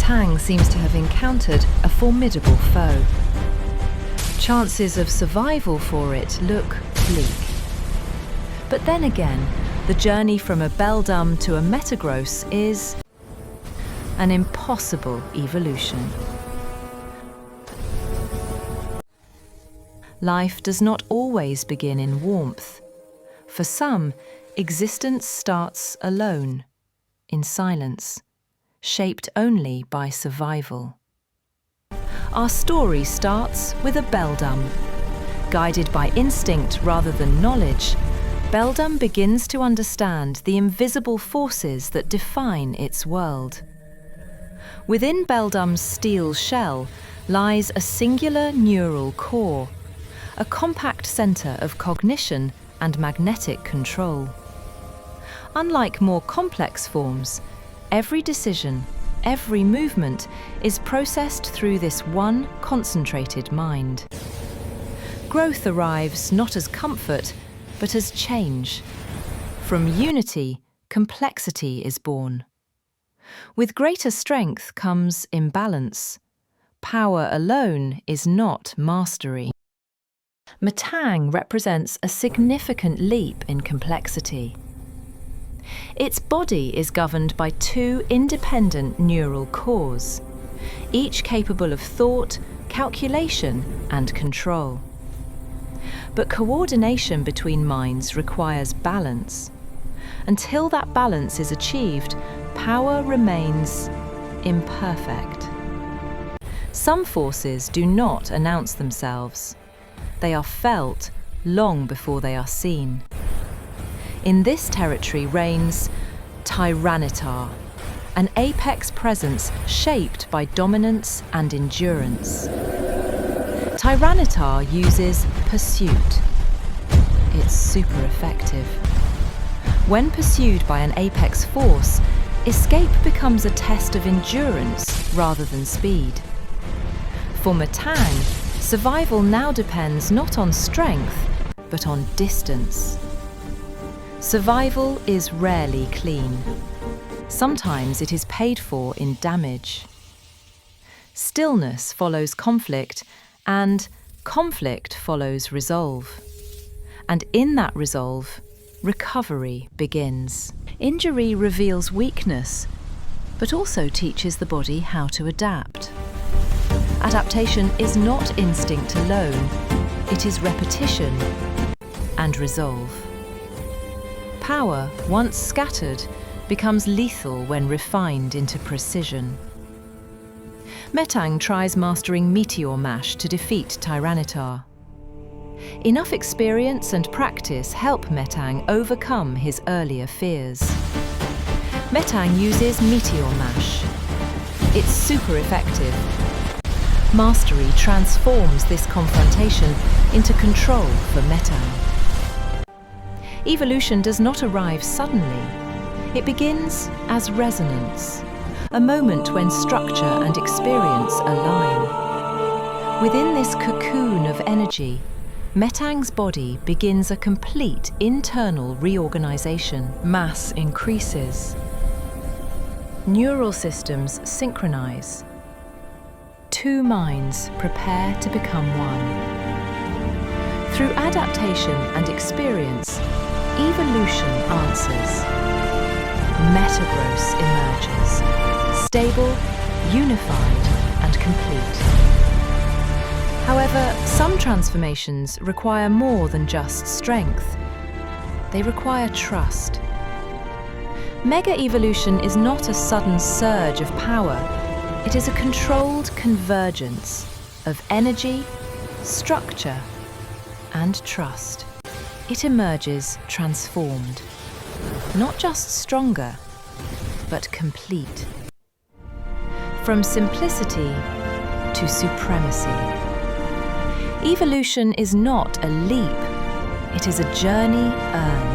Metang seems to have encountered a formidable foe. Chances of survival for it look bleak. But then again, the journey from a Beldum to a Metagross is an impossible evolution. Life does not always begin in warmth. For some, existence starts alone, in silence, shaped only by survival. Our story starts with a Beldum. Guided by instinct rather than knowledge, Beldum begins to understand the invisible forces that define its world. Within Beldum's steel shell lies a singular neural core, a compact center of cognition and magnetic control. Unlike more complex forms, every decision, every movement is processed through this one concentrated mind. Growth arrives not as comfort, but as change. From unity, complexity is born. With greater strength comes imbalance. Power alone is not mastery. Metang represents a significant leap in complexity. Its body is governed by two independent neural cores, each capable of thought, calculation, and control. But coordination between minds requires balance. Until that balance is achieved, power remains imperfect. Some forces do not announce themselves. They are felt long before they are seen. In this territory reigns Tyranitar, an apex presence shaped by dominance and endurance. Tyranitar uses pursuit. It's super effective. When pursued by an apex force, escape becomes a test of endurance rather than speed. For Metang, survival now depends not on strength, but on distance. Survival is rarely clean. Sometimes it is paid for in damage. Stillness follows conflict, and conflict follows resolve. And in that resolve, recovery begins. Injury reveals weakness, but also teaches the body how to adapt. Adaptation is not instinct alone, it is repetition and resolve. Power, once scattered, becomes lethal when refined into precision. Metang tries mastering Meteor Mash to defeat Tyranitar. Enough experience and practice help Metang overcome his earlier fears. Metang uses Meteor Mash. It's super effective. Mastery transforms this confrontation into control for Metang. Evolution does not arrive suddenly. It begins as resonance, a moment when structure and experience align. Within this cocoon of energy, Metang's body begins a complete internal reorganization. Mass increases. Neural systems synchronize. Two minds prepare to become one. Through adaptation and experience, evolution answers. Metagross emerges, stable, unified, and complete. However, some transformations require more than just strength. They require trust. Mega evolution is not a sudden surge of power. It is a controlled convergence of energy, structure, and trust. It emerges transformed, not just stronger, but complete. From simplicity to supremacy. Evolution is not a leap, it is a journey earned.